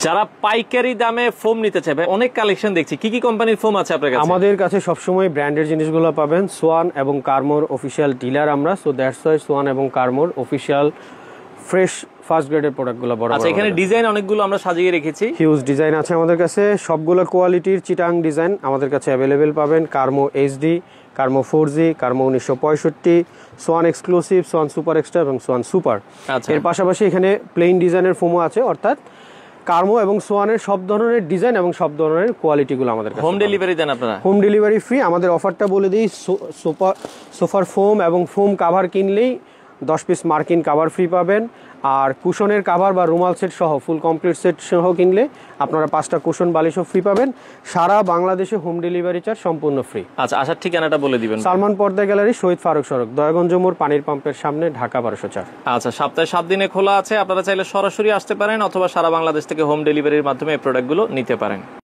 যারা পাইকারি দামে ফোম নিতে চাইবে, অনেক কালেকশন দেখছি, কি কি কোম্পানির ফোম আছে আপনার কাছে? আমাদের কাছে সবসময় ব্র্যান্ডের জিনিসগুলো পাবেন। সোয়ান এবং কার্মোর অফিসিয়াল ডিলার আমরা, সো দ্যাটস ওয়াই সোয়ান এবং কার্মোর অফিসিয়াল ফ্রেশ ফার্স্ট গ্রেডের প্রোডাক্টগুলো বড়। আচ্ছা, এখানে ডিজাইন অনেকগুলো আমরা সাজিয়ে রেখেছি, হিউজ ডিজাইন আছে আমাদের কাছে, সবগুলো কোয়ালিটির চিটাং ডিজাইন আমাদের কাছে অ্যাভেলেবেল পাবেন। কার্মো HD, কার্মো 4G, কার্মো 1965, Schwann exclusive, Schwann super extra এবং সোয়ান সুপার। এর পাশাপাশি এখানে প্লেন ডিজাইনের ফোমও আছে, অর্থাৎ কার্মো এবং সোয়ানের সব ধরনের ডিজাইন এবং সব ধরনের কোয়ালিটিগুলো আমাদের কাছে। হোম ডেলিভারি দেন আপনারা? Home delivery free. আমাদের অফারটা বলে দিই, সোফার ফোম এবং ফোম কাভার কিনলেই 10 পিস মার্কিন কাভার ফ্রি পাবেন। আর কুশনের কাভার বা রুমাল সেট সহ ফুল কমপ্লিট সেট সহ কিনলে আপনারা 5টা কুশন বালিশও ফ্রি পাবেন। সারা বাংলাদেশে হোম ডেলিভারি চার্জ সম্পূর্ণ ফ্রি। আচ্ছা, আসার ঠিকানাটা বলে দিবেন। সালমান পর্দা গ্যালারি, শহীদ ফারুক সড়ক, দয়াগঞ্জ মোড়, পানির পাম্পের সামনে, ঢাকা 1204। আচ্ছা, সপ্তাহে 7 দিনে খোলা আছে, আপনারা চাইলে সরাসরি আসতে পারেন অথবা সারা বাংলাদেশ থেকে হোম ডেলিভারির মাধ্যমে এই প্রোডাক্টগুলো নিতে পারেন।